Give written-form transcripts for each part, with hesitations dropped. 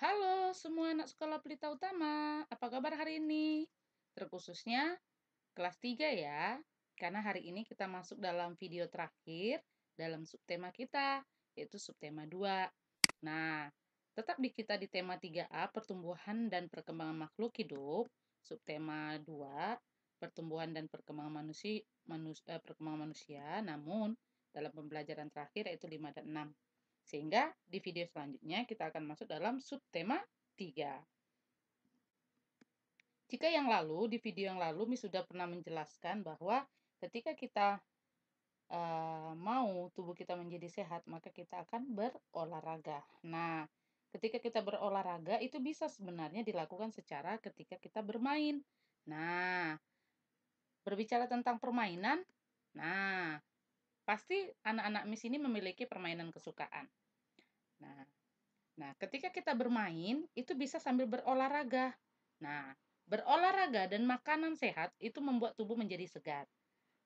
Halo semua anak sekolah Pelita Utama, apa kabar hari ini? Terkhususnya kelas 3 ya, karena hari ini kita masuk dalam video terakhir dalam subtema kita, yaitu subtema 2. Nah, tetap kita di tema 3A, pertumbuhan dan perkembangan makhluk hidup, subtema 2, pertumbuhan dan perkembangan perkembangan manusia, namun dalam pembelajaran terakhir yaitu 5 dan 6. Sehingga di video selanjutnya kita akan masuk dalam subtema 3. Jika di video yang lalu, Miss sudah pernah menjelaskan bahwa ketika kita mau tubuh kita menjadi sehat, maka kita akan berolahraga. Nah, ketika kita berolahraga itu bisa sebenarnya dilakukan secara ketika kita bermain. Nah, berbicara tentang permainan, nah, pasti anak-anak Miss ini memiliki permainan kesukaan. Nah, ketika kita bermain, itu bisa sambil berolahraga. Nah, berolahraga dan makanan sehat itu membuat tubuh menjadi segar.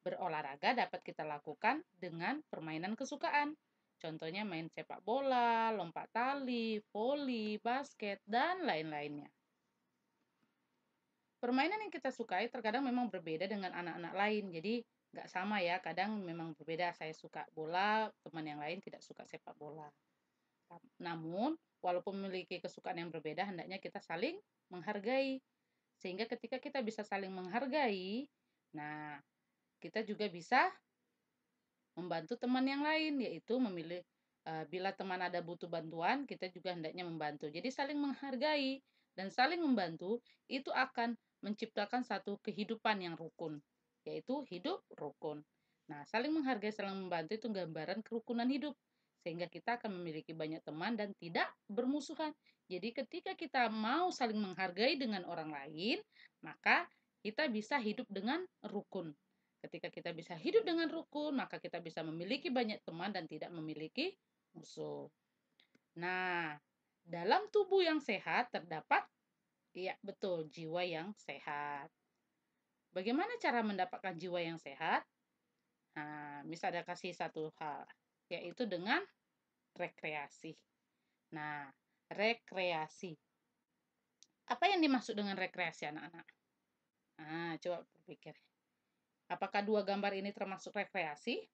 Berolahraga dapat kita lakukan dengan permainan kesukaan. Contohnya main sepak bola, lompat tali, voli, basket, dan lain-lainnya. Permainan yang kita sukai terkadang memang berbeda dengan anak-anak lain. Jadi, nggak sama ya. Kadang memang berbeda. Saya suka bola, teman yang lain tidak suka sepak bola. Namun, walaupun memiliki kesukaan yang berbeda, hendaknya kita saling menghargai. Sehingga ketika kita bisa saling menghargai, nah, kita juga bisa membantu teman yang lain, yaitu memilih bila teman ada butuh bantuan, kita juga hendaknya membantu. Jadi saling menghargai dan saling membantu itu akan menciptakan satu kehidupan yang rukun, yaitu hidup rukun. Nah, saling menghargai, saling membantu itu gambaran kerukunan hidup. Sehingga kita akan memiliki banyak teman dan tidak bermusuhan. Jadi ketika kita mau saling menghargai dengan orang lain, maka kita bisa hidup dengan rukun. Ketika kita bisa hidup dengan rukun, maka kita bisa memiliki banyak teman dan tidak memiliki musuh. Nah, dalam tubuh yang sehat terdapat, iya betul, jiwa yang sehat. Bagaimana cara mendapatkan jiwa yang sehat? Nah, misalnya kasih satu hal, yaitu dengan rekreasi. Nah, rekreasi. Apa yang dimaksud dengan rekreasi, anak-anak? Nah, coba berpikir. Apakah dua gambar ini termasuk rekreasi?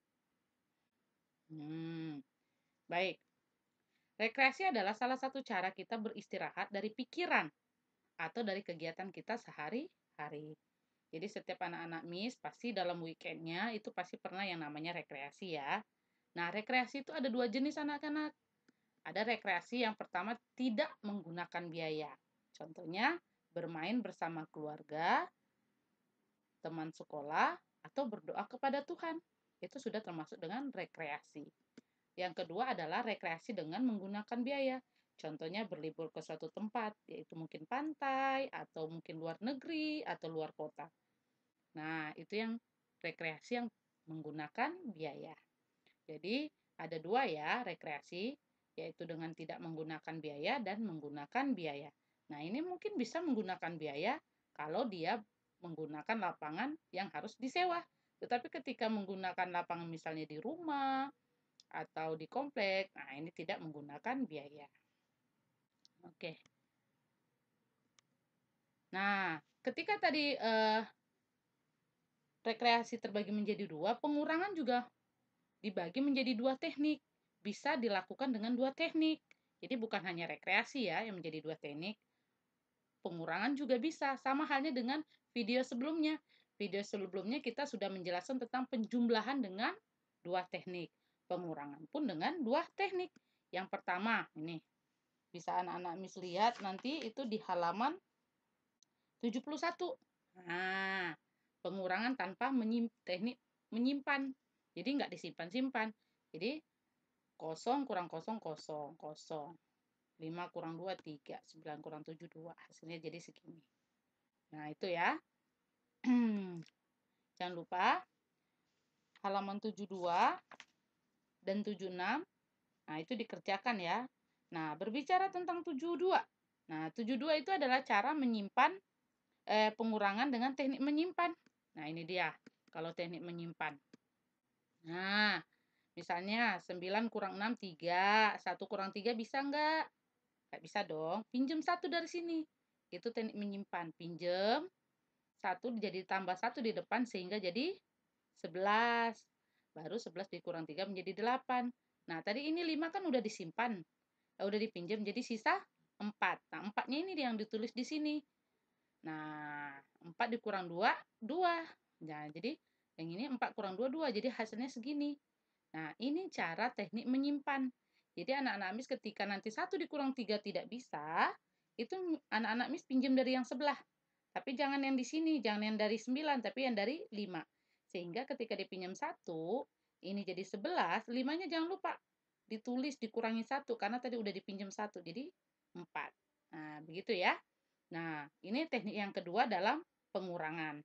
Baik. Rekreasi adalah salah satu cara kita beristirahat dari pikiran atau dari kegiatan kita sehari-hari. Jadi setiap anak-anak Miss pasti dalam weekendnya itu pasti pernah yang namanya rekreasi ya. Nah, rekreasi itu ada dua jenis anak-anak. Ada rekreasi yang pertama tidak menggunakan biaya. Contohnya bermain bersama keluarga, teman sekolah, atau berdoa kepada Tuhan. Itu sudah termasuk dengan rekreasi. Yang kedua adalah rekreasi dengan menggunakan biaya. Contohnya berlibur ke suatu tempat, yaitu mungkin pantai, atau mungkin luar negeri, atau luar kota. Nah, itu yang rekreasi yang menggunakan biaya. Jadi, ada dua ya rekreasi, yaitu dengan tidak menggunakan biaya dan menggunakan biaya. Nah, ini mungkin bisa menggunakan biaya kalau dia menggunakan lapangan yang harus disewa. Tetapi ketika menggunakan lapangan misalnya di rumah, atau di komplek, nah ini tidak menggunakan biaya. Oke. Nah, ketika tadi rekreasi terbagi menjadi dua, pengurangan juga dibagi menjadi dua teknik. Bisa dilakukan dengan dua teknik. Jadi bukan hanya rekreasi ya yang menjadi dua teknik. Pengurangan juga bisa, sama halnya dengan video sebelumnya. Video sebelumnya kita sudah menjelaskan tentang penjumlahan dengan dua teknik. Pengurangan pun dengan dua teknik. Yang pertama, ini bisa anak-anak Miss lihat nanti itu di halaman 71. Nah, pengurangan tanpa teknik menyimpan. Jadi nggak disimpan-simpan. Jadi kosong kurang kosong kosong kosong. 5 kurang 2 3, 9 kurang 7 2. Hasilnya jadi segini. Nah, itu ya. Jangan lupa halaman 72 dan 76. Nah, itu dikerjakan ya. Nah, berbicara tentang 72. Nah, 72 itu adalah cara menyimpan pengurangan dengan teknik menyimpan. Nah, ini dia kalau teknik menyimpan. Nah, misalnya 9 kurang 6, 3. 1 kurang 3 bisa enggak? Nggak bisa dong. Pinjam 1 dari sini. Itu teknik menyimpan. Pinjam 1 jadi tambah 1 di depan sehingga jadi 11. Baru 11 dikurang 3 menjadi 8. Nah, tadi ini 5 kan udah disimpan. Udah dipinjam jadi sisa 4. Nah, 4-nya ini yang ditulis di sini. Nah, 4 dikurang 2, 2. Nah, jadi yang ini 4 kurang 2, 2. Jadi hasilnya segini. Nah, ini cara teknik menyimpan. Jadi anak-anak mis ketika nanti 1 dikurang 3 tidak bisa, itu anak-anak mis pinjam dari yang sebelah. Tapi jangan yang di sini, jangan yang dari 9, tapi yang dari 5. Sehingga ketika dipinjam 1, ini jadi 11, 5-nya jangan lupa ditulis dikurangi 1 karena tadi udah dipinjam 1, jadi 4. Nah, begitu ya. Nah, ini teknik yang kedua dalam pengurangan.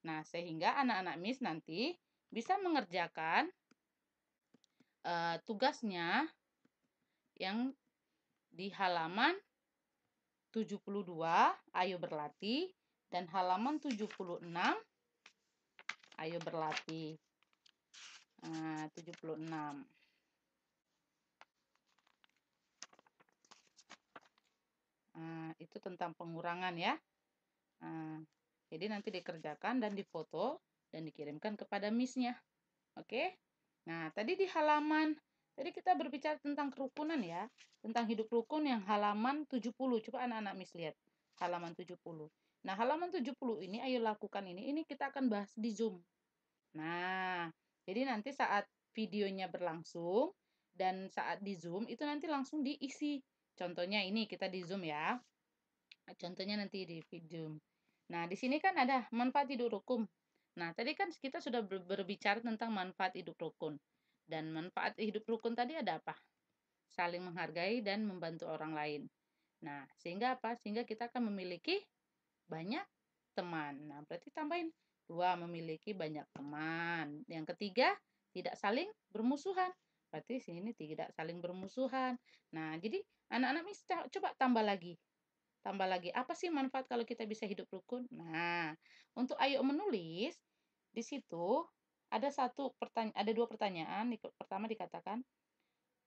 Nah, sehingga anak-anak mis nanti bisa mengerjakan tugasnya yang di halaman 72, ayo berlatih, dan halaman 76, ayo berlatih. 76. Itu tentang pengurangan ya. Jadi nanti dikerjakan dan difoto dan dikirimkan kepada miss-nya. Oke? Nah, tadi di halaman, tadi kita berbicara tentang kerukunan ya. Tentang hidup rukun yang halaman 70. Coba anak-anak miss lihat. Halaman 70. Nah, halaman 70 ini, ayo lakukan ini. Ini kita akan bahas di Zoom. Nah, jadi nanti saat videonya berlangsung dan saat di Zoom itu nanti langsung diisi. Contohnya ini kita di Zoom ya. Contohnya nanti di video. Nah, di sini kan ada manfaat hidup rukun. Nah, tadi kan kita sudah berbicara tentang manfaat hidup rukun. Dan manfaat hidup rukun tadi ada apa? Saling menghargai dan membantu orang lain. Nah, sehingga apa? Sehingga kita akan memiliki banyak teman. Nah, berarti tambahin 2, memiliki banyak teman. Yang ketiga, tidak saling bermusuhan. Berarti sini tidak saling bermusuhan. Nah, jadi anak-anak bisa coba tambah lagi. Tambah lagi, apa sih manfaat kalau kita bisa hidup rukun? Nah, untuk ayo menulis, di situ ada 2 pertanyaan. Pertama dikatakan,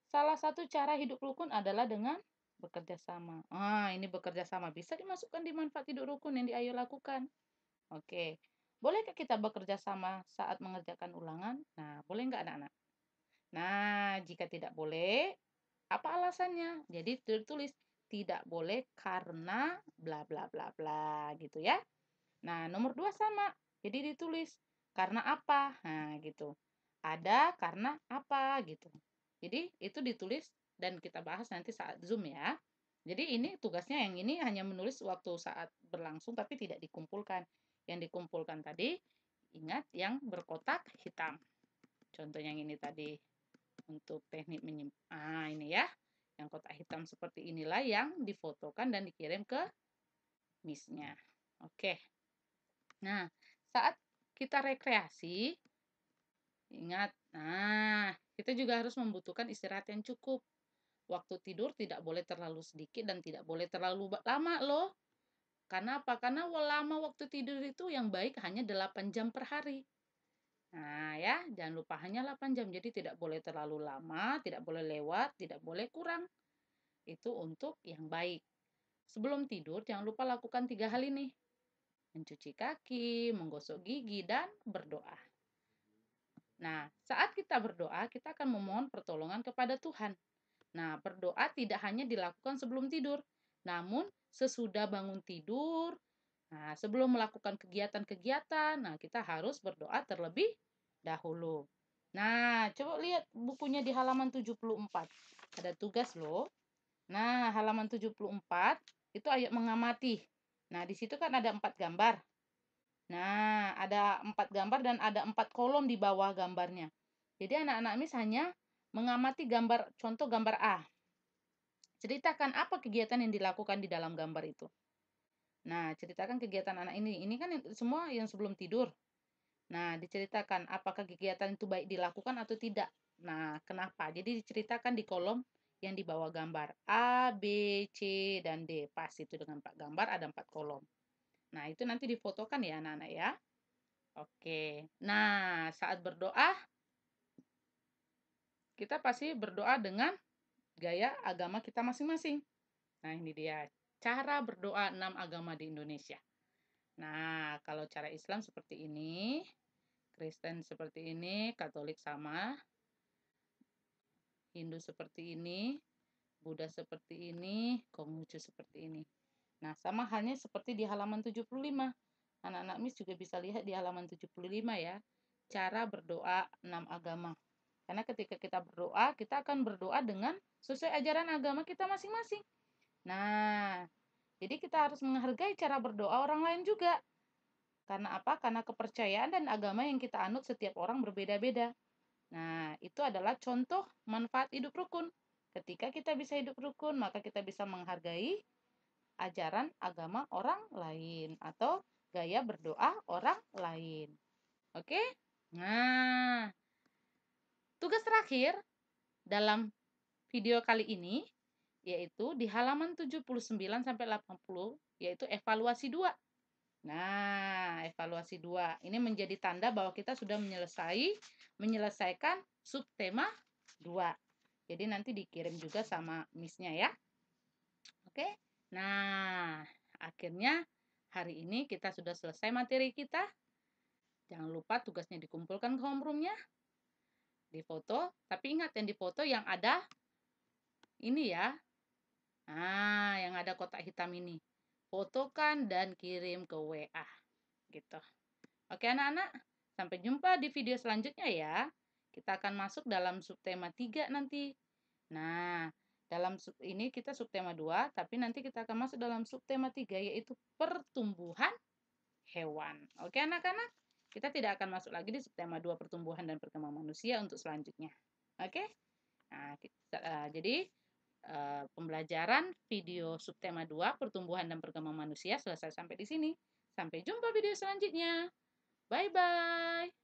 salah satu cara hidup rukun adalah dengan bekerja sama. Ini bekerja sama bisa dimasukkan di manfaat hidup rukun yang di ayo lakukan. Oke. Bolehkah kita bekerja sama saat mengerjakan ulangan? Nah, boleh nggak anak-anak? Nah, jika tidak boleh, apa alasannya? Jadi tertulis tidak boleh karena bla bla bla bla gitu ya. Nah, nomor 2 sama. Jadi ditulis karena apa? Nah, gitu. Ada karena apa gitu. Jadi itu ditulis dan kita bahas nanti saat Zoom ya. Jadi ini tugasnya yang ini hanya menulis waktu saat berlangsung tapi tidak dikumpulkan. Yang dikumpulkan tadi ingat yang berkotak hitam. Contoh yang ini tadi untuk teknik menyimpan. Ini ya. Yang kotak hitam seperti inilah yang difotokan dan dikirim ke miss-nya. Oke. Nah, saat kita rekreasi, ingat, kita juga harus membutuhkan istirahat yang cukup. Waktu tidur tidak boleh terlalu sedikit dan tidak boleh terlalu lama loh. Karena apa? Karena lama waktu tidur itu yang baik hanya 8 jam per hari. Nah ya, jangan lupa hanya 8 jam. Jadi tidak boleh terlalu lama, tidak boleh lewat, tidak boleh kurang. Itu untuk yang baik. Sebelum tidur, jangan lupa lakukan 3 hal ini. Mencuci kaki, menggosok gigi, dan berdoa. Nah, saat kita berdoa, kita akan memohon pertolongan kepada Tuhan. Nah, berdoa tidak hanya dilakukan sebelum tidur, namun sesudah bangun tidur, sebelum melakukan kegiatan-kegiatan, kita harus berdoa terlebih dahulu. Nah, coba lihat bukunya di halaman 74. Ada tugas loh. Nah, halaman 74 itu ayat mengamati. Nah, di situ kan ada 4 gambar. Nah, ada 4 gambar dan ada 4 kolom di bawah gambarnya. Jadi anak-anak mis hanya mengamati contoh gambar A. Ceritakan apa kegiatan yang dilakukan di dalam gambar itu. Nah, ceritakan kegiatan anak ini. Ini kan semua yang sebelum tidur. Nah, diceritakan apakah kegiatan itu baik dilakukan atau tidak. Nah, kenapa? Jadi diceritakan di kolom yang di bawah gambar. A, B, C, dan D. Pas itu dengan 4 gambar ada 4 kolom. Nah, itu nanti difotokan ya anak-anak ya. Oke. Nah, saat berdoa, kita pasti berdoa dengan gaya agama kita masing-masing. Nah, ini dia cara berdoa 6 agama di Indonesia. Nah, kalau cara Islam seperti ini, Kristen seperti ini, Katolik sama, Hindu seperti ini, Buddha seperti ini, Konghucu seperti ini. Nah, sama halnya seperti di halaman 75. Anak-anak Miss juga bisa lihat di halaman 75 ya, cara berdoa 6 agama. Karena ketika kita berdoa, kita akan berdoa dengan sesuai ajaran agama kita masing-masing. Nah, jadi kita harus menghargai cara berdoa orang lain juga. Karena apa? Karena kepercayaan dan agama yang kita anut setiap orang berbeda-beda. Nah, itu adalah contoh manfaat hidup rukun. Ketika kita bisa hidup rukun, maka kita bisa menghargai ajaran agama orang lain atau gaya berdoa orang lain. Oke? Nah, tugas terakhir dalam video kali ini yaitu di halaman 79 sampai 80 yaitu evaluasi 2. Nah, evaluasi 2 ini menjadi tanda bahwa kita sudah menyelesaikan subtema 2. Jadi nanti dikirim juga sama miss-nya ya. Oke. Nah, akhirnya hari ini kita sudah selesai materi kita. Jangan lupa tugasnya dikumpulkan ke homeroom-nya, difoto, tapi ingat yang difoto yang ada ini ya. Nah, yang ada kotak hitam ini. Fotokan dan kirim ke WA. Gitu. Oke anak-anak, sampai jumpa di video selanjutnya ya. Kita akan masuk dalam subtema 3 nanti. Nah, dalam ini kita subtema 2, tapi nanti kita akan masuk dalam subtema 3 yaitu pertumbuhan hewan. Oke anak-anak, kita tidak akan masuk lagi di subtema 2 pertumbuhan dan perkembangan manusia untuk selanjutnya. Oke? Nah, jadi pembelajaran video subtema 2 pertumbuhan dan perkembangan manusia selesai sampai di sini. Sampai jumpa video selanjutnya. Bye bye.